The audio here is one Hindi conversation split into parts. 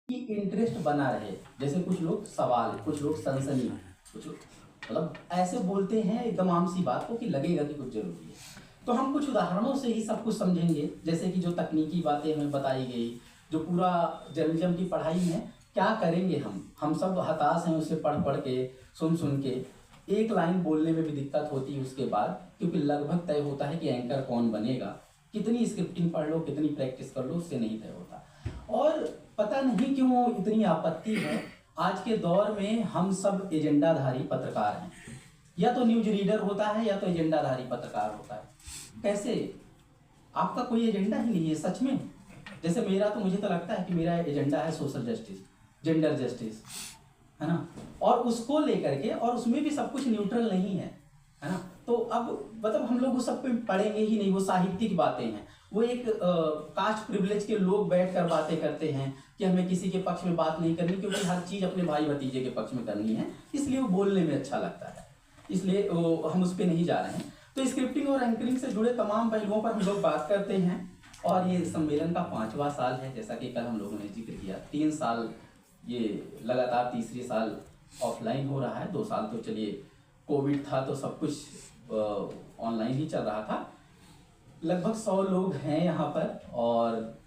कि इंटरेस्ट बना रहे। जैसे कुछ लोग सवाल, कुछ लोग सनसनी, कुछ लोग मतलब ऐसे बोलते हैं एकदम आम सी बात को कि लगेगा कि कुछ जरूरी है। तो हम कुछ उदाहरणों से ही सब कुछ समझेंगे, जैसे कि जो तकनीकी बातें हमें बताई गई, जो पूरा जर्नलिज्म की पढ़ाई में क्या करेंगे हम सब हताश हैं उसे पढ़ पढ़ के, सुन सुन के। एक लाइन बोलने में भी दिक्कत होती है उसके बाद, क्योंकि लगभग तय होता है कि एंकर कौन बनेगा। कितनी स्क्रिप्टिंग पढ़ लो, कितनी प्रैक्टिस कर लो, उससे नहीं तय होता। और पता नहीं क्यों इतनी आपत्ति है, आज के दौर में हम सब एजेंडाधारी पत्रकार हैं। या तो न्यूज रीडर होता है या तो एजेंडाधारी पत्रकार होता है। कैसे? आपका कोई एजेंडा ही नहीं है सच में। जैसे मेरा तो, मुझे तो लगता है कि मेरा एजेंडा है सोशल जस्टिस, जेंडर जस्टिस, है ना। और उसको लेकर के, और उसमें भी सब कुछ न्यूट्रल नहीं है ना। तो अब मतलब हम लोग उस सब पे पढ़ेंगे ही नहीं। वो साहित्यिक बातें हैं, वो एक कास्ट प्रिविलेज के लोग बैठकर बातें करते हैं कि हमें किसी के पक्ष में बात नहीं करनी, क्योंकि हर चीज़ अपने भाई भतीजे के पक्ष में करनी है, इसलिए वो बोलने में अच्छा लगता है, इसलिए हम उस पर नहीं जा रहे हैं। तो स्क्रिप्टिंग और एंकरिंग से जुड़े तमाम पहलुओं पर हम लोग बात करते हैं। और ये सम्मेलन का 5वां साल है, जैसा कि कल हम लोगों ने जिक्र किया। 3 साल ये लगातार, तीसरी साल ऑफलाइन हो रहा है। 2 साल तो चलिए कोविड था तो सब कुछ ऑनलाइन ही चल रहा था। लगभग 100 लोग हैं यहाँ पर, और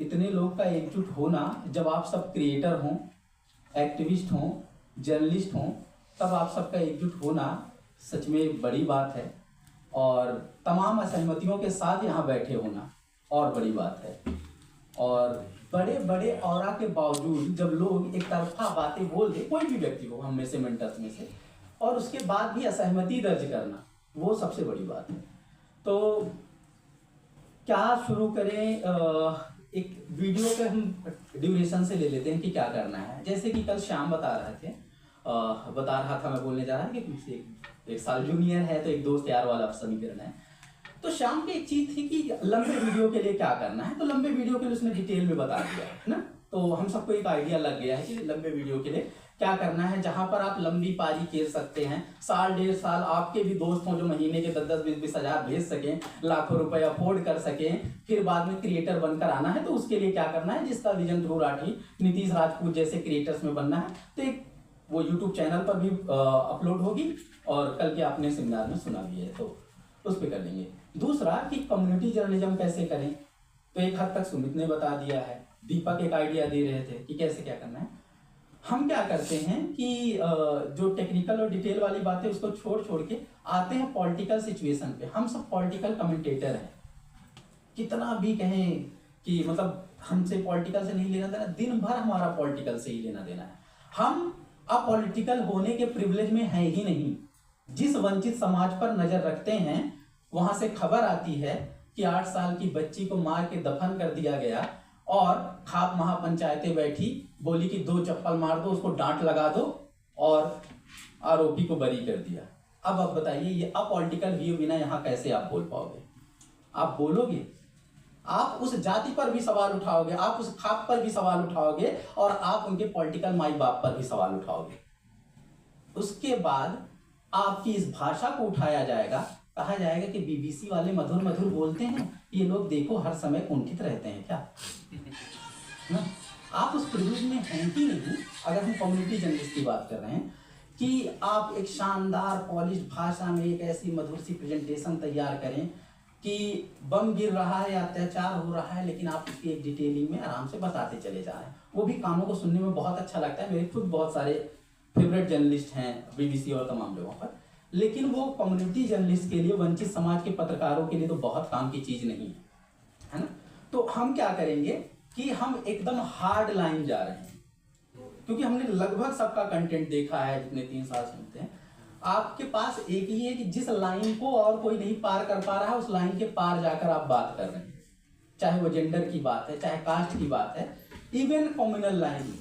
इतने लोग का एकजुट होना, जब आप सब क्रिएटर हों, एक्टिविस्ट हों, जर्नलिस्ट हों, तब आप सबका एकजुट होना सच में बड़ी बात है। और तमाम असहमतियों के साथ यहाँ बैठे होना और बड़ी बात है। और बड़े बड़े औरा के बावजूद जब लोग एक तरफा बातें बोल दे, कोई भी व्यक्ति हो हम में से, मेंटर्स में से, और उसके बाद भी असहमति दर्ज करना, वो सबसे बड़ी बात है। तो क्या शुरू करें? एक वीडियो पे हम ड्यूरेशन से ले लेते हैं कि क्या करना है। जैसे कि कल श्याम बता रहे थे, बता रहा था, मैं बोलने जा रहा था कि मुझसे एक साल जूनियर है, तो एक दोस्त यार वाला समीकरण है। तो शाम की एक चीज थी कि लंबे वीडियो के लिए क्या करना है। तो लंबे वीडियो के लिए उसने डिटेल में बता दिया है ना। तो हम सबको एक आइडिया लग गया है कि लंबे वीडियो के लिए क्या करना है, जहां पर आप लंबी पारी खेल सकते हैं। साल 1.5 साल आपके भी दोस्त हों जो महीने के 10-10, 20-20 हज़ार भेज सकें, लाखों रुपए अफोर्ड कर सकें, फिर बाद में क्रिएटर बनकर आना है। तो उसके लिए क्या करना है, जिसका विजन ध्रुव राठी, नीतीश राजपूत जैसे क्रिएटर्स में बनना है, तो एक वो यूट्यूब चैनल पर भी अपलोड होगी, और कल के आपने सेमिनार में सुना भी है, तो उस पर कर लेंगे। दूसरा कि कम्युनिटी जर्नलिज्म कैसे करें, तो एक हद तक सुमित ने बता दिया है। दीपक एक आइडिया दे रहे थे कि कैसे क्या करना है। हम क्या करते हैं कि जो टेक्निकल और डिटेल वाली बातें उसको छोड़ छोड़ के आते हैं पॉलिटिकल सिचुएशन पे। हम सब पॉलिटिकल कमेंटेटर हैं, कितना भी कहें कि मतलब हमसे पॉलिटिकल से नहीं लेना देना, दिन भर हमारा पॉलिटिकल से ही लेना देना है। हम अपॉलिटिकल होने के प्रिविलेज में है ही नहीं। जिस वंचित समाज पर नजर रखते हैं, वहां से खबर आती है कि 8 साल की बच्ची को मार के दफन कर दिया गया, और खाप महापंचायतें बैठी, बोली कि 2 चप्पल मार दो, उसको डांट लगा दो, और आरोपी को बरी कर दिया। अब आप बताइए, ये अपॉलिटिकल व्यू बिना यहाँ कैसे आप बोल पाओगे? आप बोलोगे, आप उस जाति पर भी सवाल उठाओगे, आप उस खाप पर भी सवाल उठाओगे, और आप उनके पॉलिटिकल माई बाप पर भी सवाल उठाओगे। उसके बाद आपकी इस भाषा को उठाया जाएगा, कहा जाएगा कि बीबीसी वाले मधुर मधुर बोलते हैं, ये लोग देखो हर समय कुंठित रहते हैं क्या ना? आप उस प्रिविलेज में हैं कि नहीं? अगर हम कम्युनिटी जर्नलिस्ट की बात कर रहे हैं कि आप एक शानदार पॉलिश भाषा में एक ऐसी मधुर सी प्रेजेंटेशन तैयार करें कि बम गिर रहा है, अत्याचार हो रहा है, लेकिन आप उसकी एक डिटेलिंग में आराम से बताते चले जा रहे हैं। वो भी कानों को सुनने में बहुत अच्छा लगता है। मेरे खुद बहुत सारे फेवरेट जर्नलिस्ट हैं बीबीसी और तमाम जगहों पर, लेकिन वो कम्युनिटी जर्नलिस्ट के लिए, वंचित समाज के पत्रकारों के लिए तो बहुत काम की चीज नहीं है ना। तो हम क्या करेंगे कि हम एकदम हार्ड लाइन जा रहे हैं, क्योंकि हमने लगभग सबका कंटेंट देखा है जितने 3 साल सुनते हैं। आपके पास एक ही है कि जिस लाइन को और कोई नहीं पार कर पा रहा है, उस लाइन के पार जाकर आप बात कर रहे हैं। चाहे वो जेंडर की बात है, चाहे कास्ट की बात है, इवन कम्युनल लाइन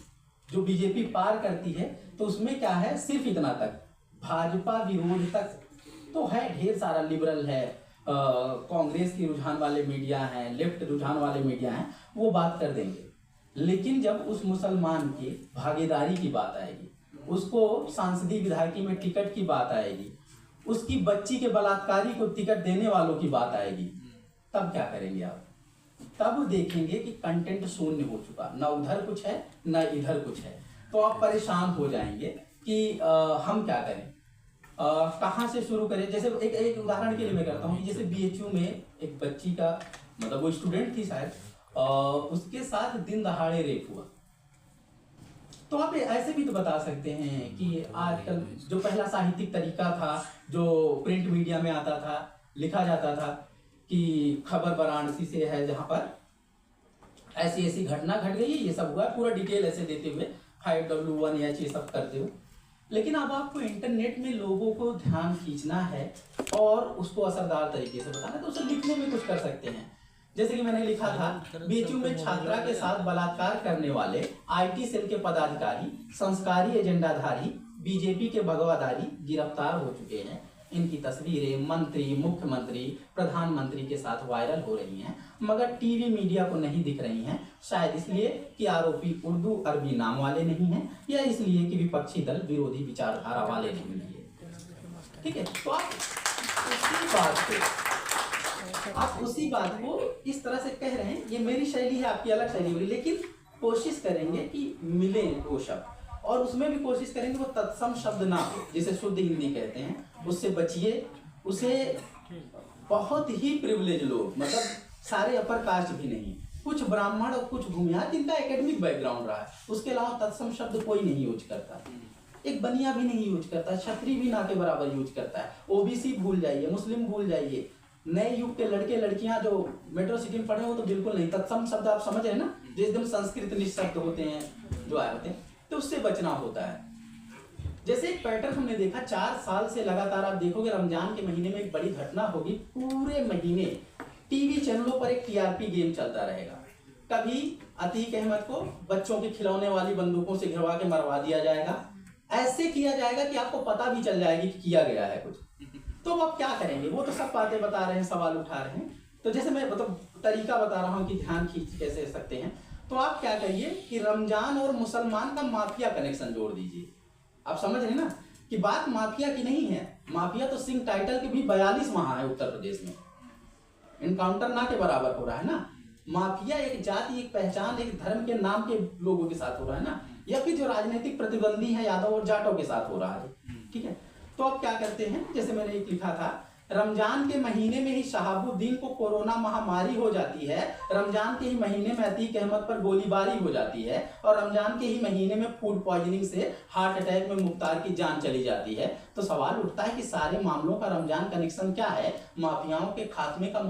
जो बीजेपी पार करती है, तो उसमें क्या है, सिर्फ इतना तक, भाजपा विरोध तक तो है। ढेर सारा लिबरल है, कांग्रेस की रुझान वाले मीडिया हैं, लेफ्ट रुझान वाले मीडिया हैं, वो बात कर देंगे। लेकिन जब उस मुसलमान की भागीदारी की बात आएगी, उसको सांसदीय विधायकी में टिकट की बात आएगी, उसकी बच्ची के बलात्कारी को टिकट देने वालों की बात आएगी, तब क्या करेंगे आप? तब देखेंगे कि कंटेंट शून्य हो चुका, ना उधर कुछ है ना इधर कुछ है, तो आप परेशान हो जाएंगे कि हम क्या करें, कहाँ से शुरू करें। जैसे एक उदाहरण के लिए मैं करता हूँ, जैसे बीएचयू में एक बच्ची का, मतलब वो स्टूडेंट थी शायद, उसके साथ दिन दहाड़े रेप हुआ। तो आप ऐसे भी तो बता सकते हैं कि आजकल जो पहला साहित्यिक तरीका था, जो प्रिंट मीडिया में आता था, लिखा जाता था कि खबर वाराणसी से है जहां पर ऐसी ऐसी घटना घट गई, ये सब हुआ, पूरा डिटेल ऐसे देते हुए 5W1H ये सब करते हुए। लेकिन अब आपको इंटरनेट में लोगों को ध्यान खींचना है और उसको असरदार तरीके से बताना है, तो उसे लिखने में कुछ कर सकते हैं। जैसे कि मैंने लिखा था, बीएचयू में छात्रा के साथ बलात्कार करने वाले आईटी सेल के पदाधिकारी, संस्कारी एजेंडाधारी, बीजेपी के भगवाधारी गिरफ्तार हो चुके हैं। इनकी तस्वीरें मंत्री, मुख्यमंत्री, प्रधानमंत्री के साथ वायरल हो रही हैं, मगर टीवी मीडिया को नहीं दिख रही हैं। शायद इसलिए कि आरोपी उर्दू अरबी नाम वाले नहीं हैं, या इसलिए कि विपक्षी दल विरोधी विचारधारा वाले नहीं हैं। ठीक है, तो आप उसी बात को इस तरह से कह रहे हैं। ये मेरी शैली है, आपकी अलग शैली होगी, लेकिन कोशिश करेंगे कि मिले वो शब्द, और उसमें भी कोशिश करेंगे वो तत्सम शब्द ना हो, जिसे शुद्ध हिंदी कहते हैं, उससे बचिए। उसे बहुत ही प्रिविलेज लोग, मतलब सारे अपर कास्ट भी नहीं, कुछ ब्राह्मण और कुछ भूमिहार जिनका एकेडमिक बैकग्राउंड रहा है, उसके अलावा तत्सम शब्द कोई नहीं यूज करता, एक बनिया भी नहीं यूज करता, क्षत्रिय भी ना के बराबर यूज करता है। ओबीसी भूल जाइए, मुस्लिम भूल जाइए, नए युग के लड़के लड़कियां जो मेट्रो सिटी में पढ़े हो तो बिल्कुल नहीं। तत्सम शब्द आप समझ रहे हैं ना, जो एकदम संस्कृत निशब्द होते हैं, जो आए होते हैं, तो उससे बचना होता है। जैसे एक पैटर्न हमने देखा 4 साल से लगातार, आप देखोगे रमजान के महीने में एक बड़ी घटना होगी, पूरे महीने टीवी चैनलों पर एक टीआरपी गेम चलता रहेगा। कभी अतीक अहमद को बच्चों के खिलौने वाली बंदूकों से घिरवा के मरवा दिया जाएगा, ऐसे किया जाएगा कि आपको पता भी चल जाएगी कि किया गया है कुछ। तो अब आप क्या करेंगे, वो तो सब बातें बता रहे हैं, सवाल उठा रहे हैं, तो जैसे मैं मतलब तरीका बता रहा हूँ कि ध्यान खींच कैसे सकते हैं, तो आप क्या करिए कि रमजान और मुसलमान का माफिया कनेक्शन जोड़ दीजिए। आप समझ रहे ना कि बात माफिया की नहीं है, माफिया तो सिंह टाइटल के भी 42 वहां है उत्तर प्रदेश में, इनकाउंटर ना के बराबर हो रहा है ना। माफिया एक जाति, एक पहचान, एक धर्म के नाम के लोगों के साथ हो रहा है ना, या फिर जो राजनीतिक प्रतिद्वंदी है यादव और जाटों के साथ हो रहा है। ठीक है, तो अब क्या करते हैं, जैसे मैंने एक लिखा था, रमजान के महीने में ही शहाबुद्दीन को कोरोना महामारी हो जाती है, रमजान के ही महीने में अतीक अहमद पर गोलीबारी हो जाती है, और रमजान के ही महीने में फूड पॉइजनिंग से हार्ट अटैक में मुख्तार की जान चली जाती है। तो सवाल उठता है कि सारे मामलों का रमजान कनेक्शन क्या है, माफियाओं के खात्मे का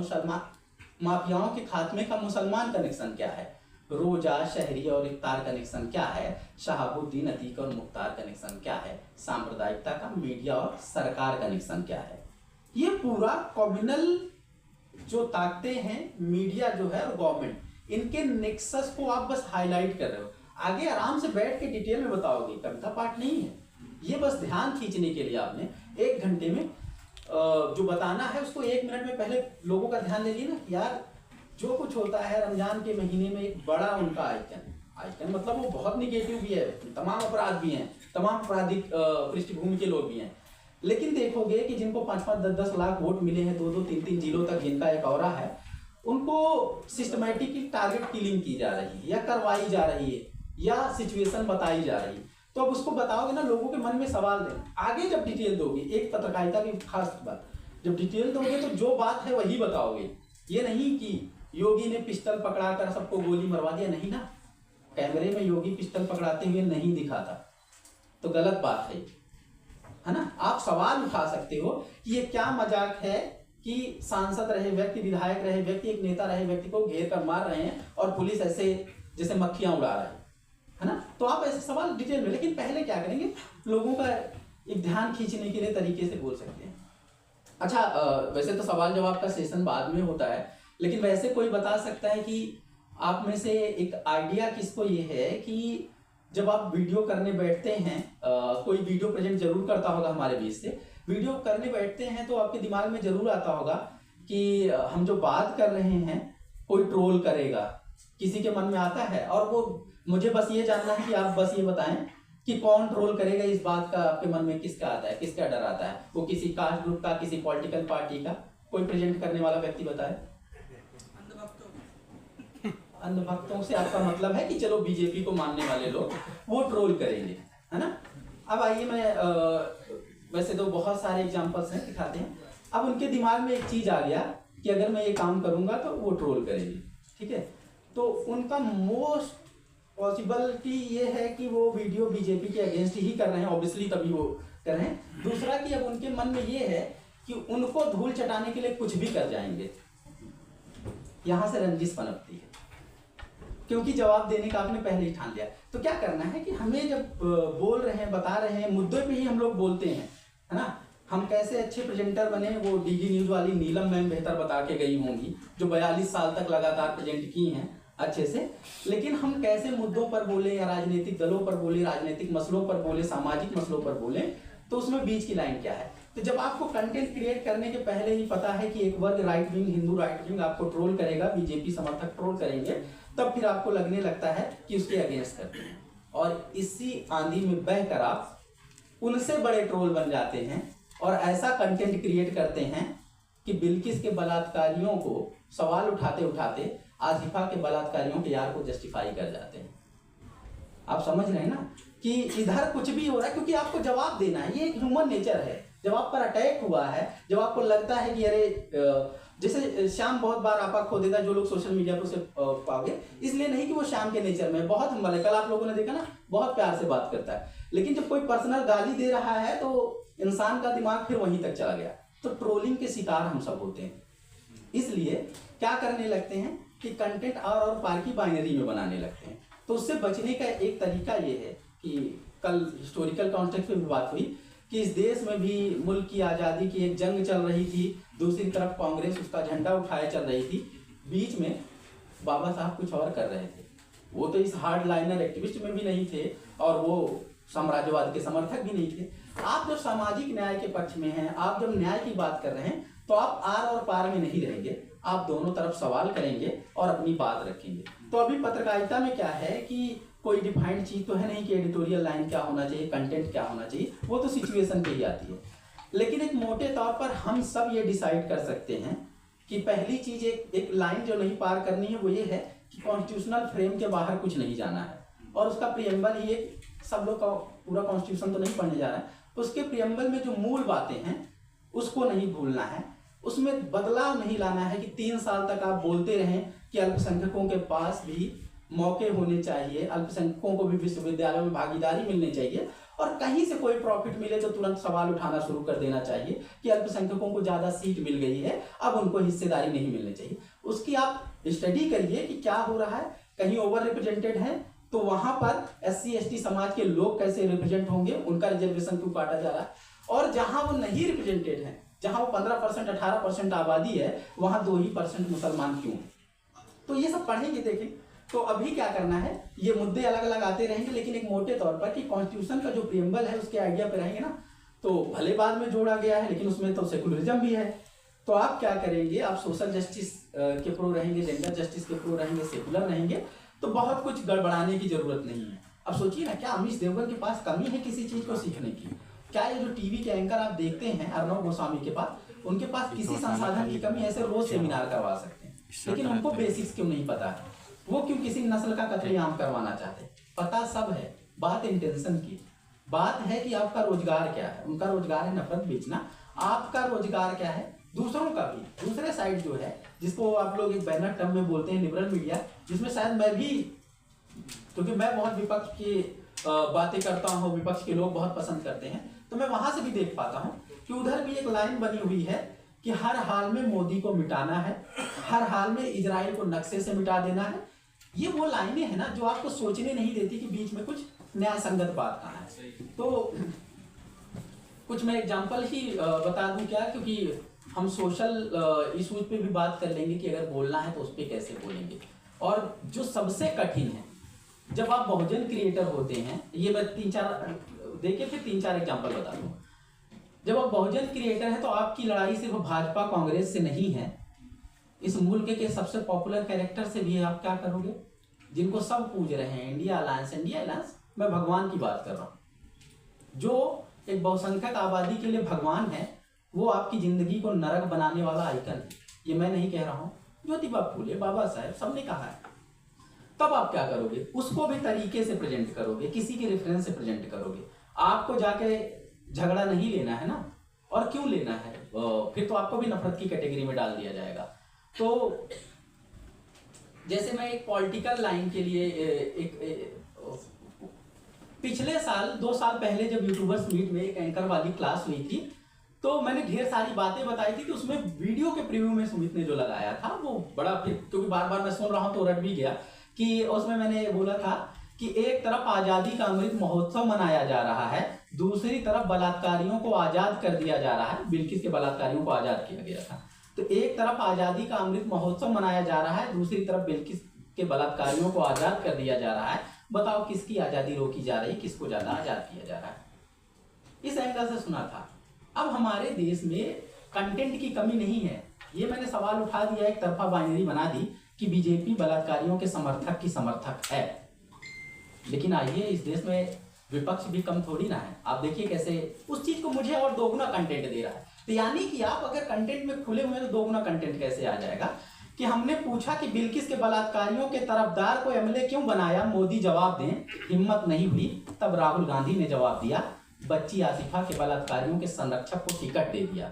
मुसलमान कनेक्शन क्या है, रोजा, शहरी और इफ्तार कनेक्शन क्या है, शहाबुद्दीन, अतीक और मुख्तार कनेक्शन क्या है, सांप्रदायिकता का मीडिया और सरकार कनेक्शन क्या है। ये पूरा कम्युनल जो ताकतें हैं, मीडिया जो है और गवर्नमेंट, इनके नेक्सस को आप बस हाईलाइट कर रहे हो। आगे आराम से बैठ के डिटेल में बताओगे, कविता पाठ नहीं है ये, बस ध्यान खींचने के लिए आपने 1 घंटे में जो बताना है उसको 1 मिनट में पहले लोगों का ध्यान दे लिया ना। यार जो कुछ होता है रमजान के महीने में, एक बड़ा उनका आइकन मतलब वो बहुत निगेटिव भी है, तमाम अपराध भी हैं, तमाम आपराधिक पृष्ठभूमि के लोग भी हैं, लेकिन देखोगे कि जिनको 5-5, 10-10 लाख वोट मिले हैं 2-2, 3-3 जिलों तक, जिनका एक औरा है, उनको सिस्टमैटिकली टारगेट किलिंग की जा रही है या करवाई जा रही है या सिचुएशन बताई जा रही है। तो अब उसको बताओगे ना, लोगों के मन में सवाल दें। आगे जब डिटेल दोगे, एक पत्रकारिता की खास बात, जब डिटेल दोगे तो जो बात है वही बताओगे। ये नहीं कि योगी ने पिस्टल पकड़ाकर सबको गोली मरवा दिया, नहीं ना, कैमरे में योगी पिस्टल पकड़ाते हुए नहीं दिखा था, तो गलत बात है ना। आप सवाल उठा सकते हो कि ये क्या मजाक है कि सांसद रहे व्यक्ति, विधायक रहे व्यक्ति, एक नेता रहे व्यक्ति को घेर कर मार रहे हैं और पुलिस ऐसे जैसे मक्खियां उड़ा रही है ना। तो आप ऐसे सवाल डिटेल में, लेकिन पहले क्या करेंगे, लोगों का एक ध्यान खींचने के लिए तरीके से बोल सकते हैं। अच्छा, वैसे तो सवाल जवाब का सेशन बाद में होता है, लेकिन वैसे कोई बता सकता है कि आप में से एक आइडिया किसको ये है कि जब आप वीडियो करने बैठते हैं, कोई वीडियो प्रेजेंट जरूर करता होगा हमारे बीच से, वीडियो करने बैठते हैं तो आपके दिमाग में जरूर आता होगा कि हम जो बात कर रहे हैं कोई ट्रोल करेगा, किसी के मन में आता है। और वो मुझे बस ये जानना है कि आप बस ये बताएं कि कौन ट्रोल करेगा, इस बात का आपके मन में किसका आता है, किसका डर आता है, वो किसी कास्ट ग्रुप का, किसी पॉलिटिकल पार्टी का, कोई प्रेजेंट करने वाला व्यक्ति बताए। अंधभक्तों से आपका मतलब है कि चलो बीजेपी को मानने वाले लोग वो ट्रोल करेंगे, है ना। अब आइए मैं वैसे तो बहुत सारे एग्जांपल्स हैं, दिखाते हैं। अब उनके दिमाग में एक चीज आ गया कि अगर मैं ये काम करूंगा तो वो ट्रोल करेंगे, ठीक है। तो उनका मोस्ट पॉसिबिलिटी ये है कि वो वीडियो बीजेपी के अगेंस्ट ही कर रहे हैं, ऑब्वियसली तभी वो कर रहे हैं। दूसरा कि अब उनके मन में ये है कि उनको धूल चटाने के लिए कुछ भी कर जाएंगे। यहां से रंजिश पनपती है, क्योंकि जवाब देने का आपने पहले ही ठान लिया। तो क्या करना है कि हमें जब बोल रहे हैं, बता रहे हैं, मुद्दे पे ही हम लोग बोलते हैं, है ना। हम कैसे अच्छे प्रेजेंटर बने, वो डीडी न्यूज वाली नीलम मैम बेहतर बता के गई होंगी, जो 42 साल तक लगातार प्रेजेंट की हैं अच्छे से। लेकिन हम कैसे मुद्दों पर बोले, या राजनीतिक दलों पर बोले, राजनीतिक मसलों पर बोले, सामाजिक मसलों पर बोले, तो उसमें बीच की लाइन क्या है। तो जब आपको कंटेंट क्रिएट करने के पहले ही पता है कि एक वर्ग right wing, Hindu right wing आपको ट्रोल करेगा, बीजेपी समर्थक ट्रोल करेंगे, तब फिर आपको लगने लगता है कि उसके अगेंस्ट करते हैं, और इसी आंधी में बहकर आप उनसे बड़े ट्रोल बन जाते हैं और ऐसा कंटेंट क्रिएट करते हैं कि बिल्किस के बलात्कारियों को सवाल उठाते उठाते आसिफा के बलात्कारियों के यार को जस्टिफाई कर जाते हैं। आप समझ रहे हैं ना कि इधर कुछ भी हो रहा है, क्योंकि आपको जवाब देना है, ये एक ह्यूमन नेचर है। जब आप पर अटैक हुआ है, जब आपको लगता है कि अरे जैसे श्याम बहुत बार आपा खो देता है, जो लोग सोशल मीडिया पर उसे पाओगे, इसलिए नहीं कि वो श्याम के नेचर में बहुत हम्बल है, कल आप लोगों ने देखा ना, बहुत प्यार से बात करता है। लेकिन जब कोई पर्सनल गाली दे रहा है तो इंसान का दिमाग फिर वहीं तक चला गया। तो ट्रोलिंग के शिकार हम सब होते हैं। इसलिए क्या करने लगते हैं कि कंटेंट और पार की बाइनरी में बनाने लगते हैं। तो उससे बचने का एक तरीका ये है कि कल हिस्टोरिकल कॉन्टेक्स्ट में भी बात हुई कि इस देश में भी मुल्क की आज़ादी की एक जंग चल रही थी, दूसरी तरफ कांग्रेस उसका झंडा उठाए चल रही थी, बीच में बाबा साहब कुछ और कर रहे थे। वो तो इस हार्ड लाइनर एक्टिविस्ट में भी नहीं थे और वो साम्राज्यवाद के समर्थक भी नहीं थे। आप जब सामाजिक न्याय के पक्ष में हैं, आप जब न्याय की बात कर रहे हैं, तो आप आर और पार में नहीं रहेंगे, आप दोनों तरफ सवाल करेंगे और अपनी बात रखेंगे। तो अभी पत्रकारिता में क्या है कि कोई डिफाइंड चीज तो है नहीं कि एडिटोरियल लाइन क्या होना चाहिए, कंटेंट क्या होना चाहिए, वो तो सिचुएशन पे ही आती है। लेकिन एक मोटे तौर पर हम सब ये डिसाइड कर सकते हैं कि पहली चीज एक लाइन जो नहीं पार करनी है वो ये है कि कॉन्स्टिट्यूशनल फ्रेम के बाहर कुछ नहीं जाना है। और उसका प्रियम्बल ही एक, सब लोग का पूरा कॉन्स्टिट्यूशन तो नहीं पढ़ने जा रहा है, उसके प्रियम्बल में जो मूल बातें हैं उसको नहीं भूलना है, उसमें बदलाव नहीं लाना है कि 3 साल तक आप बोलते रहें कि अल्पसंख्यकों के पास भी मौके होने चाहिए, अल्पसंख्यकों को भी विश्वविद्यालयों में भागीदारी मिलनी चाहिए, और कहीं से कोई प्रॉफिट मिले तो तुरंत सवाल उठाना शुरू कर देना चाहिए कि अल्पसंख्यकों को ज्यादा सीट मिल गई है, अब उनको हिस्सेदारी नहीं मिलनी चाहिए। उसकी आप स्टडी करिए कि क्या हो रहा है। कहीं ओवर रिप्रेजेंटेड है तो वहां पर SC ST समाज के लोग कैसे रिप्रेजेंट होंगे, उनका रिजर्वेशन क्यों काटा जा रहा है, और जहां वो नहीं रिप्रेजेंटेड है, जहां वो 15% 18% आबादी है, वहां 2% मुसलमान क्यों। तो ये सब पढ़ेंगे, देखें। तो अभी क्या करना है, ये मुद्दे अलग अलग आते रहेंगे, लेकिन एक मोटे तौर पर कि कॉन्स्टिट्यूशन का जो प्रियम्बल है उसके आइडिया पे रहेंगे ना। तो भले बाद में जोड़ा गया है, लेकिन उसमें तो सेकुलरिज्म भी है। तो आप क्या करेंगे, आप सोशल जस्टिस के प्रो रहेंगे, जेंडर जस्टिस के प्रो रहेंगे, सेकुलर रहेंगे, तो बहुत कुछ गड़बड़ाने की जरूरत नहीं है। अब सोचिए ना, क्या अमीश देवगन के पास कमी है किसी चीज को सीखने की? क्या ये जो टीवी के एंकर आप देखते हैं अर्नब गोस्वामी के पास, उनके पास किसी संसाधन की कमी, ऐसे रोज सेमिनार करवा सकते हैं, लेकिन उनको बेसिक्स क्यों नहीं पता है? वो क्यों किसी नस्ल का कत्लेआम करवाना चाहते हैं? पता सब है, बात इंटेंशन की बात है कि आपका रोजगार क्या है। उनका रोजगार है नफरत बेचना, आपका रोजगार क्या है? दूसरों का भी, दूसरे साइड जो है, जिसको आप लोग एक बैनर टर्म में बोलते हैं लिबरल मीडिया, जिसमें शायद मैं भी, क्योंकि मैं बहुत विपक्ष की बातें करता हूँ, विपक्ष के लोग बहुत पसंद करते हैं, तो मैं वहां से भी देख पाता हूँ कि उधर भी एक लाइन बनी हुई है कि हर हाल में मोदी को मिटाना है, हर हाल में इजराइल को नक्शे से मिटा देना है। ये वो लाइनें हैं ना जो आपको सोचने नहीं देती कि बीच में कुछ न्याय संगत बात कहाँ है। तो कुछ मैं एग्जांपल ही बता दूं क्या, क्योंकि हम सोशल इश्यूज पे भी बात कर लेंगे कि अगर बोलना है तो उस पर कैसे बोलेंगे। और जो सबसे कठिन है, जब आप बहुजन क्रिएटर होते हैं, ये मैं 3-4 देखे फिर 3-4 एग्जाम्पल बता दूं। जब आप बहुजन क्रिएटर हैं तो आपकी लड़ाई सिर्फ भाजपा कांग्रेस से नहीं है, इस मुल्क के सबसे पॉपुलर कैरेक्टर से भी आप क्या करोगे, जिनको सब पूज रहे हैं, इंडिया अलायंस, मैं भगवान की बात कर रहा हूं, जो एक बहुसंख्यक आबादी के लिए भगवान है, वो आपकी जिंदगी को नरक बनाने वाला आइकन है। ये मैं नहीं कह रहा हूं, ज्योतिबा फूले, बाबा साहेब, सबने कहा है, तब आप क्या करोगे, उसको भी तरीके से प्रेजेंट करोगे, किसी के रेफरेंस से प्रेजेंट करोगे। आपको जाके झगड़ा नहीं लेना है ना, और क्यों लेना है, फिर तो आपको भी नफरत की कैटेगरी में डाल दिया जाएगा। तो जैसे मैं एक पॉलिटिकल लाइन के लिए पिछले साल 2 साल पहले जब यूट्यूबर्स मीट में एक एंकर वाली क्लास हुई थी, तो मैंने ढेर सारी बातें बताई थी कि उसमें वीडियो के प्रीव्यू में सुमित ने जो लगाया था वो बड़ा, क्योंकि बार बार मैं सुन रहा हूं तो रट भी गया कि उसमें मैंने बोला था कि एक तरफ आजादी का अमृत महोत्सव मनाया जा रहा है, दूसरी तरफ बलात्कारियों को आजाद कर दिया जा रहा है। बिल्किस के बलात्कारियों को आजाद किया गया था। तो एक तरफ आजादी का अमृत महोत्सव मनाया जा रहा है, दूसरी तरफ बिल्किस के बलात्कारियों को आजाद कर दिया जा रहा है। बताओ किसकी आजादी रोकी जा रही, किसको ज्यादा आजाद किया जा रहा है। इस एंगल से सुना था। अब हमारे देश में कंटेंट की कमी नहीं है, ये मैंने सवाल उठा दिया, एक तरफा बाइनरी बना दी कि बीजेपी बलात्कारियों के समर्थक की समर्थक है। लेकिन आइए, इस देश में विपक्ष भी कम थोड़ी ना है। आप देखिए कैसे उस चीज को मुझे और दोगुना कंटेंट दे रहा है। तो यानी कि आप अगर कंटेंट में खुले हुए हैं तो दोगुना कंटेंट कैसे आ जाएगा। कि हमने पूछा कि बिल्किस के बलात्कारियों के तरफदार को एमएलए क्यों बनाया, मोदी जवाब दें, हिम्मत नहीं हुई। तब राहुल गांधी ने जवाब दिया, बच्ची आसिफा के बलात्कारियों के संरक्षक को टिकट दे दिया।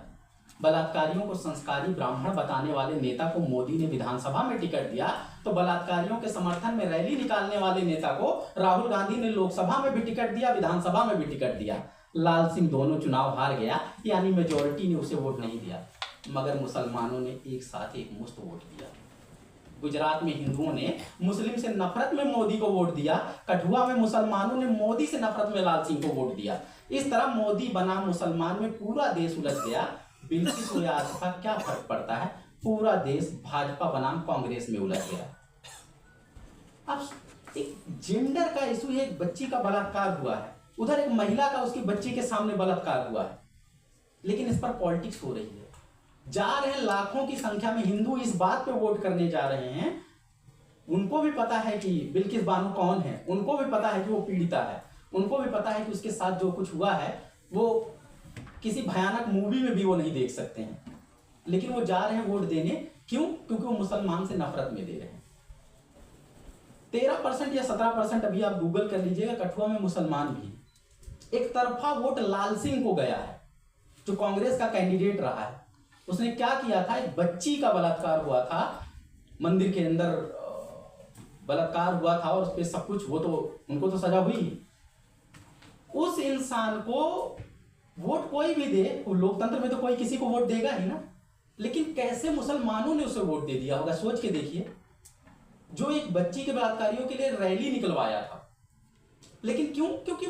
बलात्कारियों को संस्कारी ब्राह्मण बताने वाले नेता को मोदी ने विधानसभा में टिकट दिया, तो बलात्कारियों के समर्थन में रैली निकालने वाले नेता को राहुल गांधी ने लोकसभा में भी टिकट दिया, विधानसभा में भी टिकट दिया। लाल सिंह दोनों चुनाव हार गया, यानी मेजोरिटी ने उसे वोट नहीं दिया, मगर मुसलमानों ने एक साथ एक मुश्त वोट दिया। गुजरात में हिंदुओं ने मुस्लिम से नफरत में मोदी को वोट दिया, कठुआ में मुसलमानों ने मोदी से नफरत में लाल सिंह को वोट दिया। इस तरह मोदी बनाम मुसलमान में पूरा देश उलझ गया। बिल्किस और आसिफा क्या फर्क पड़ता है, पूरा देश भाजपा बनाम कांग्रेस में उलझ गया। अब एक जेंडर का इशू है, एक बच्ची का बलात्कार हुआ है, उधर एक महिला का उसकी बच्ची के सामने बलात्कार हुआ है, लेकिन इस पर पॉलिटिक्स हो रही है। जा रहे हैं लाखों की संख्या में हिंदू इस बात पे वोट करने जा रहे हैं। उनको भी पता है कि बिल्किस बानो कौन है, उनको भी पता है कि वो पीड़िता है, उनको भी पता है कि उसके साथ जो कुछ हुआ है वो किसी भयानक मूवी में भी वो नहीं देख सकते हैं, लेकिन वो जा रहे हैं वोट देने। क्यों? क्योंकि वो मुसलमान से नफरत में दे रहे हैं। 13% या 17% अभी आप गूगल कर लीजिएगा, कठुआ में मुसलमान भी। एक तरफा वोट लाल सिंह को गया है, जो कांग्रेस का कैंडिडेट रहा है। उसने क्या किया था, एक बच्ची का बलात्कार हुआ था, मंदिर के अंदर बलात्कार हुआ था, और उस पर सब कुछ, वो तो उनको तो सजा हुई। उस इंसान को वोट कोई भी दे, लोकतंत्र में तो कोई किसी को वोट देगा ही ना, लेकिन कैसे मुसलमानों ने उसे वोट दे दिया होगा, सोच के देखिए। जो एक बच्ची के बलात्कारियों के लिए रैली निकलवाया था, लेकिन क्यों? क्योंकि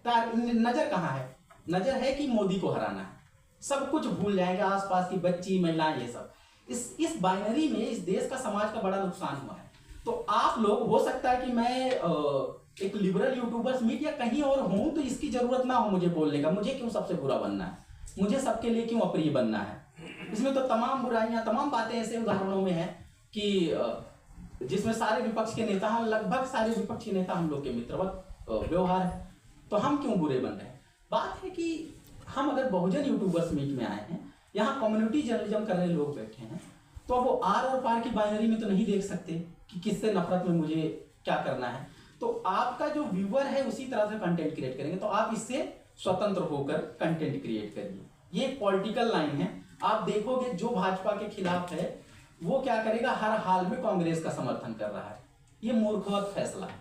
नजर कहां है, नजर है कि मोदी को हराना है। सब कुछ भूल जाएंगे, आसपास की बच्ची, महिलाएं, ये सब। इस बाइनरी में इस देश का, समाज का बड़ा नुकसान हुआ है। तो आप लोग, हो सकता है कि मैं एक लिबरल यूट्यूबर्स मीट या कहीं और हूं, तो इसकी जरूरत ना हो मुझे बोलने का। मुझे क्यों सबसे बुरा बनना है, मुझे सबके लिए क्यों अप्रिय बनना है। इसमें तो तमाम बुराइयां, तमाम बातें ऐसे उदाहरणों में है कि जिसमें सारे विपक्ष के नेता हैं, लगभग सारे विपक्ष के नेता हम लोग के मित्रवत व्यवहार है, तो हम क्यों बुरे बन रहे हैं। बात है कि हम अगर बहुजन यूट्यूबर्स मीट में आए हैं, यहाँ कम्युनिटी जर्नलिज्म करने लोग बैठे हैं, तो अब वो आर और पार की बाइनरी में तो नहीं देख सकते कि किससे नफरत में मुझे क्या करना है। तो आपका जो व्यूअर है उसी तरह से कंटेंट क्रिएट करेंगे, तो आप इससे स्वतंत्र होकर कंटेंट क्रिएट करिए। ये पॉलिटिकल लाइन है। आप देखोगे जो भाजपा के खिलाफ है वो क्या करेगा, हर हाल में कांग्रेस का समर्थन कर रहा है। ये मूर्खवत फैसला है,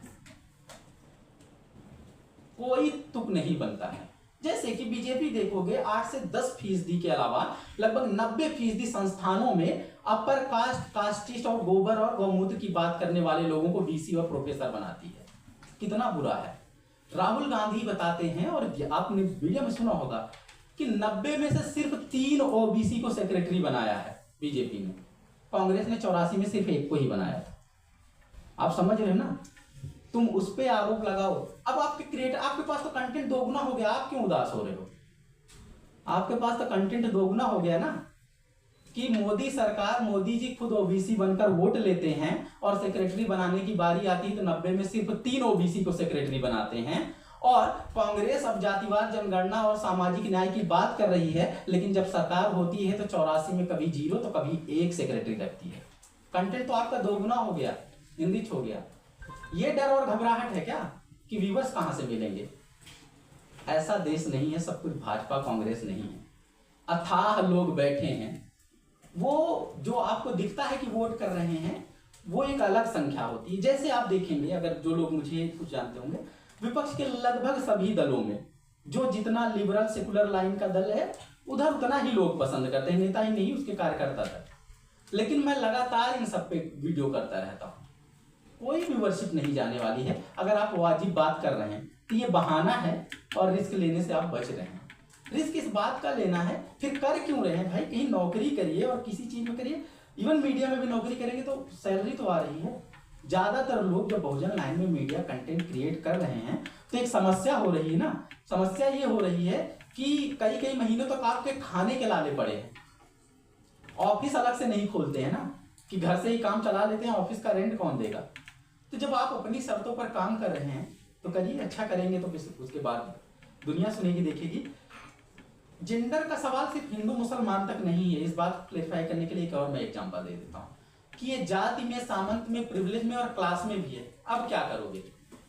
कोई तुक नहीं बनता है। जैसे कि बीजेपी देखोगे 8 से 10% के अलावा लगभग 90% संस्थानों में अपर कास्ट, कास्टिस्ट और गोबर और गौमूत्र की बात करने वाले लोगों को वीसी और प्रोफेसर बनाती है। कितना बुरा है। राहुल गांधी बताते हैं, और आपने वीडियो में सुना होगा कि 90 में से सिर्फ 3 ओबीसी को सेक्रेटरी बनाया है बीजेपी ने। कांग्रेस ने 84 में सिर्फ 1 को ही बनाया था। आप समझ रहे हो ना। तुम उस पे आरोप लगाओ। अब आपके पास तो कंटेंट दोगुना हो गया, आप क्यों उदास हो रहे हो। आपके पास तो कंटेंट दोगुना हो गया ना, कि मोदी सरकार, मोदी जी खुद ओबीसी बनकर वोट लेते हैं और सेक्रेटरी बनाने की बारी आती है तो 90 में सिर्फ 3 ओबीसी को सेक्रेटरी बनाते हैं। और कांग्रेस अब जातिवाद, जनगणना और सामाजिक न्याय की बात कर रही है, लेकिन जब सरकार होती है तो 84 में कभी 0 तो कभी 1 सेक्रेटरी रखती है। कंटेंट तो आपका दोगुना हो गया, इंदिच हो गया। ये डर और घबराहट है क्या कि व्यूवर्स कहां से मिलेंगे? ऐसा देश नहीं है, सब कुछ भाजपा कांग्रेस नहीं है। अथाह लोग बैठे हैं, वो जो आपको दिखता है कि वोट कर रहे हैं वो एक अलग संख्या होती है। जैसे आप देखेंगे, अगर जो लोग मुझे कुछ जानते होंगे, विपक्ष के लगभग सभी दलों में जो जितना लिबरल सेकुलर लाइन का दल है उधर उतना ही लोग पसंद करते हैं, नेता ही नहीं उसके कार्यकर्ता तक। लेकिन मैं लगातार इन सब पे वीडियो करता रहता हूँ, कोई व्यूअरशिप नहीं जाने वाली है। अगर आप वाजिब बात कर रहे हैं तो ये बहाना है और रिस्क लेने से आप बच रहे हैं। रिस्क इस बात का लेना है, फिर कर क्यों रहे हैं भाई? कहीं नौकरी करिए और किसी चीज में करिए, इवन मीडिया में भी नौकरी करेंगे तो सैलरी तो आ रही है। ज्यादातर लोग जब बहुजन लाइन में मीडिया कंटेंट क्रिएट कर रहे हैं तो एक समस्या हो रही है ना, समस्या ये हो रही है कि कई कई महीनों तक आपके खाने के लाले पड़े हैं। ऑफिस अलग से नहीं खोलते हैं ना, कि घर से ही काम चला लेते हैं, ऑफिस का रेंट कौन देगा? तो जब आप अपनी शर्तों पर काम कर रहे हैं तो करिए, अच्छा करेंगे तो उसके बाद दुनिया सुनेगी देखेगी। जेंडर का सवाल सिर्फ हिंदू मुसलमान तक नहीं है। इस बात को क्लेरिफाई करने के लिए एक और मैं एग्जांपल दे देता हूँ कि ये जाति में, सामंत में, प्रिविलेज में और क्लास में भी है। अब क्या करोगे?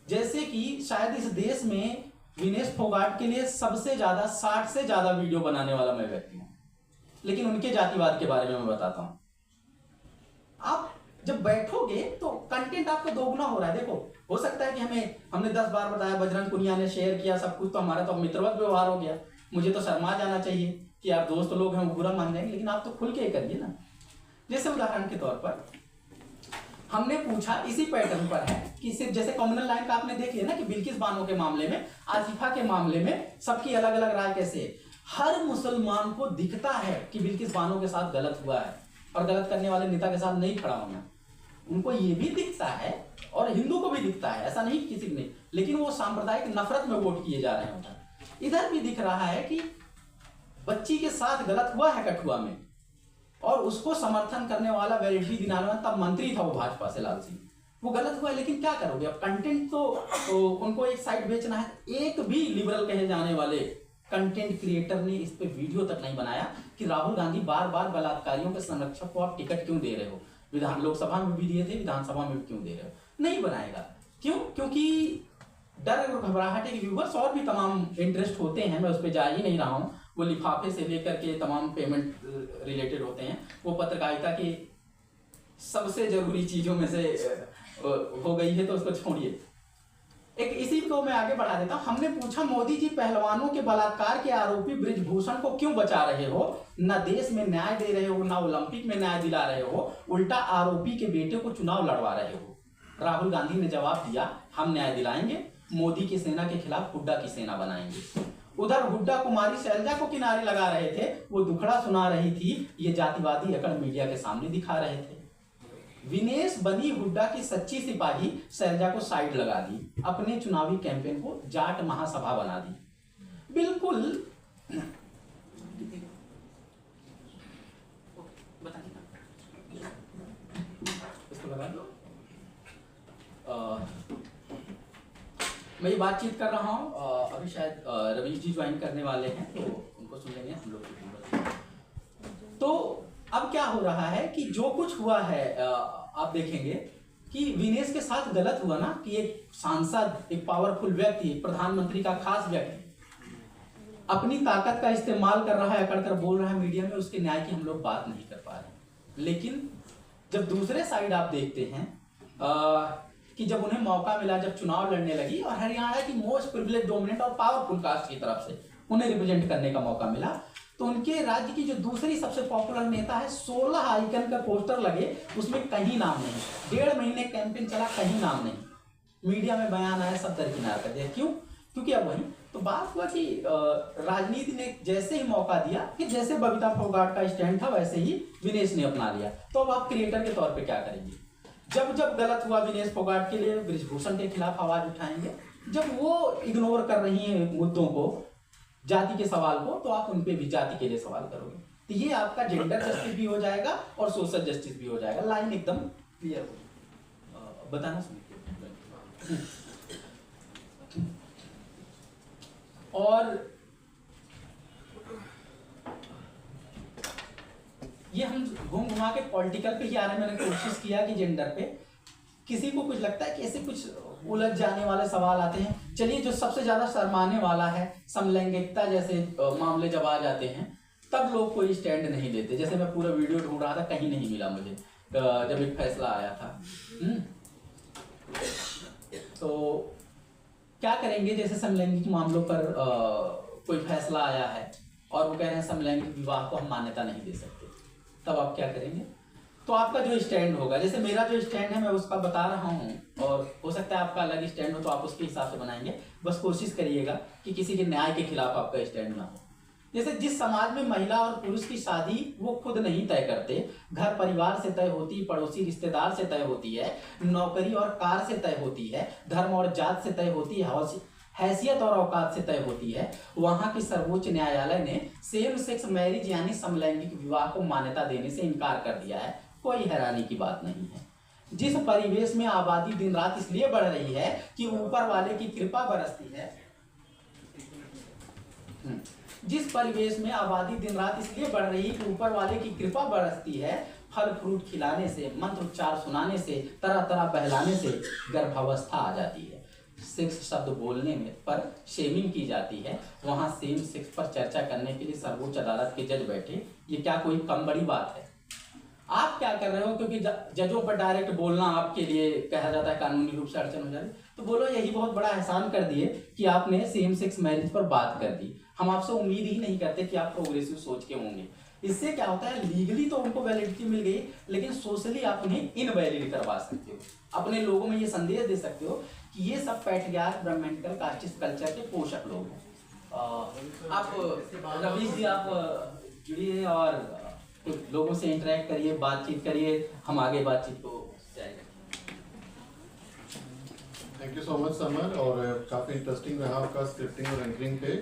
जैसे कि शायद इस देश में विनेश फोगाट के लिए सबसे ज्यादा 60 से ज्यादा वीडियो बनाने वाला मैं व्यक्ति हूँ, लेकिन उनके जातिवाद के बारे में मैं बताता हूँ। आप जब बैठोगे तो कंटेंट आपका दोगुना हो रहा है। देखो, हो सकता है कि हमने 10 बार बताया, बजरंग पुनिया ने शेयर किया सब कुछ, तो हमारा तो मित्रवत व्यवहार हो गया, मुझे तो शर्मा जाना चाहिए कि आप दोस्त लोग हैं वो बुरा मान जाएंगे, लेकिन आप तो खुल के करिए ना। जैसे उदाहरण के तौर पर हमने पूछा, इसी पैटर्न पर है कि सिर्फ जैसे कम्युनल लाइन का आपने देख लिया ना कि बिल्किस बानो के मामले में, आसिफा के मामले में सबकी अलग अलग राय कैसे है। हर मुसलमान को दिखता है कि बिल्किस बानो के साथ गलत हुआ है और गलत करने वाले नेता के साथ नहीं खड़ा होना, उनको ये भी दिखता है और हिंदू को भी दिखता है, ऐसा नहीं किसी को नहीं, लेकिन वो सांप्रदायिक नफरत में वोट किए जा रहे हैं उधर। इधर भी दिख रहा है कि बच्ची के साथ गलत हुआ है कठुआ में और उसको समर्थन करने वाला वैलिडिटी दिनालवा तब मंत्री था वो भाजपा से, लाल सिंह, वो गलत हुआ है। लेकिन क्या करोगे अब? कंटेंट तो उनको एक साइड बेचना है। एक भी लिबरल कहे जाने वाले कंटेंट क्रिएटर ने इस पे वीडियो तक नहीं बनाया कि राहुल गांधी बार बार बलात्कारियों के संरक्षक को आप टिकट क्यों दे रहे हो, लोकसभा में भी दिए थे, विधानसभा में भी क्यों दे रहे हो? नहीं बनाएगा। क्यों? क्योंकि डर और घबराहट है। व्यूवर्स और भी तमाम इंटरेस्ट होते हैं, मैं उस पर जा ही नहीं रहा हूँ, वो लिफाफे से लेकर के तमाम पेमेंट रिलेटेड होते हैं, वो पत्रकारिता की सबसे जरूरी चीजों में से हो गई है, तो उसको छोड़िए। एक इसी को मैं आगे बढ़ा देता हूं। हमने पूछा, मोदी जी पहलवानों के बलात्कार के आरोपी ब्रिजभूषण को क्यों बचा रहे हो? ना देश में न्याय दे रहे हो, ना ओलंपिक में न्याय दिला रहे हो, उल्टा आरोपी के बेटे को चुनाव लड़वा रहे हो। राहुल गांधी ने जवाब दिया, हम न्याय दिलाएंगे, मोदी की सेना के खिलाफ हुड्डा की सेना बनाएंगे। उधर हुड्डा कुमारी शैलजा को किनारे लगा रहे थे, वो दुखड़ा सुना रही थी, ये जातिवादी अकड़ मीडिया के सामने दिखा रहे थे। विनेश बनी हुड्डा की सच्ची सिपाही, शैलजा को साइड लगा दी, अपने चुनावी कैंपेन को जाट महासभा बना दी। बिल्कुल इसको लगा लो। मैं ये बातचीत कर रहा हूँ, अभी शायद रवीश जी ज्वाइन करने वाले हैं, तो उनको सुन लेंगे हम लोग। तो अब क्या हो रहा है कि जो कुछ हुआ है, आप देखेंगे कि विनेश के साथ गलत हुआ ना, कि एक सांसद, एक पावरफुल व्यक्ति, प्रधानमंत्री का खास व्यक्ति अपनी ताकत का इस्तेमाल कर रहा है, अकड़कर बोल रहा है मीडिया में, उसके न्याय की हम लोग बात नहीं कर पा रहे। लेकिन जब दूसरे साइड आप देखते हैं कि जब उन्हें मौका मिला, जब चुनाव लड़ने लगी और हरियाणा की मोस्ट प्रिविलेज, डोमिनेंट और पावरफुल कास्ट की तरफ से उन्हें रिप्रेजेंट करने का मौका मिला, तो उनके राज्य की जो दूसरी सबसे पॉपुलर नेता है, 16 आइकन का पोस्टर लगे, उसमें कहीं नाम नहीं। 1.5 महीने कैंपेन चला, कहीं नाम नहीं। मीडिया में बयान आया, सब दरकिनार कर दिया। क्यों? क्योंकि अब वही तो बात हुआ कि राजनीति ने जैसे ही मौका दिया, कि जैसे बबीता फोगाट का स्टैंड था वैसे ही विनेश ने अपना लिया। तो अब आप क्रिएटर के तौर पे क्या करेंगे? जब जब गलत हुआ विनेश फोगाट के लिए, ब्रिजभूषण के खिलाफ आवाज उठाएंगे। जब वो इग्नोर कर रही हैं मुद्दों को, जाति के सवाल को, तो आप उनपे भी जाति के लिए सवाल करोगे। तो ये आपका जेंडर जस्टिस भी हो जाएगा और सोशल जस्टिस भी हो जाएगा। लाइन एकदम क्लियर हो। बताना सुनिए। और ये हम घूम घुमा के पॉलिटिकल पे ही आ रहे हैं। मैंने कोशिश किया कि जेंडर पे, किसी को कुछ लगता है कि ऐसे कुछ उलझ जाने वाले सवाल आते हैं। चलिए, जो सबसे ज्यादा शर्माने वाला है, समलैंगिकता जैसे मामले जब आ जाते हैं तब लोग कोई स्टैंड नहीं लेते। जैसे मैं पूरा वीडियो ढूंढ रहा था, कहीं नहीं मिला मुझे जब एक फैसला आया था। तो क्या करेंगे, जैसे समलैंगिक मामलों पर कोई फैसला आया है और वो कह रहे हैं समलैंगिक विवाह को हम मान्यता नहीं दे सकते, तब आप क्या करेंगे? तो आपका जो स्टैंड होगा, जैसे मेरा जो स्टैंड है मैं उसका बता रहा हूँ, और हो सकता है आपका अलग स्टैंड हो तो आप उसके हिसाब से बनाएंगे। बस कोशिश करिएगा कि किसी के न्याय के खिलाफ आपका स्टैंड ना हो। जैसे जिस समाज में महिला और पुरुष की शादी वो खुद नहीं तय करते, घर परिवार से तय होती, पड़ोसी रिश्तेदार से तय होती है, नौकरी और कार से तय होती है, धर्म और जात से तय होती है, हैसियत और औकात से तय होती है, वहां की सर्वोच्च न्यायालय ने सेम सेक्स मैरिज यानी समलैंगिक विवाह को मान्यता देने से इनकार कर दिया है। कोई हैरानी की बात नहीं है। जिस परिवेश में आबादी दिन रात इसलिए बढ़ रही है कि ऊपर वाले की कृपा बरसती है, जिस परिवेश में आबादी दिन रात इसलिए बढ़ रही है कि ऊपर वाले की कृपा बरसती है, फल फ्रूट खिलाने से, मंत्र उच्चार सुनाने से, तरह तरह बहलाने से गर्भावस्था आ जाती है, सेक्स शब्द बोलने में पर शेमिंग की जाती है, वहां सेम सेक्स पर चर्चा करने के लिए सर्वोच्च अदालत के जज बैठे, ये क्या कोई कम बड़ी बात है? आप क्या कर रहे हो? क्योंकि जजों पर डायरेक्ट बोलना आपके लिए कहा जाता है कानूनी रूप से अड़चन हो जाती, तो बोलो यही बहुत बड़ा एहसान कर दिए कि आपने सेम सेक्स मैरिज पर बात कर दी। हम आपसे उम्मीद ही नहीं करते कि आप प्रोग्रेसिव सोच के होंगे। इससे क्या होता है, लीगली तो उनको वैलिडिटी मिल गई, लेकिन सोशली आप उन्हें इनवैलिड करवा सकते हो। अपने लोगों में ये संदेश दे सकते हो कि ये सब पैट्रियार्क ब्राह्मणिकल कास्टिस्ट कल्चर के पोषक लोग हैं। आप रवीश जी आप जुड़िए और कुछ लोगों से इंटरेक्ट करिए, बातचीत करिए, हम आगे बातचीत को जाएंगे। Thank you so much summer, और काफ़ी इंटरेस्टिंग रहा आपका स्क्रिप्टिंग और एंकरिंग पे।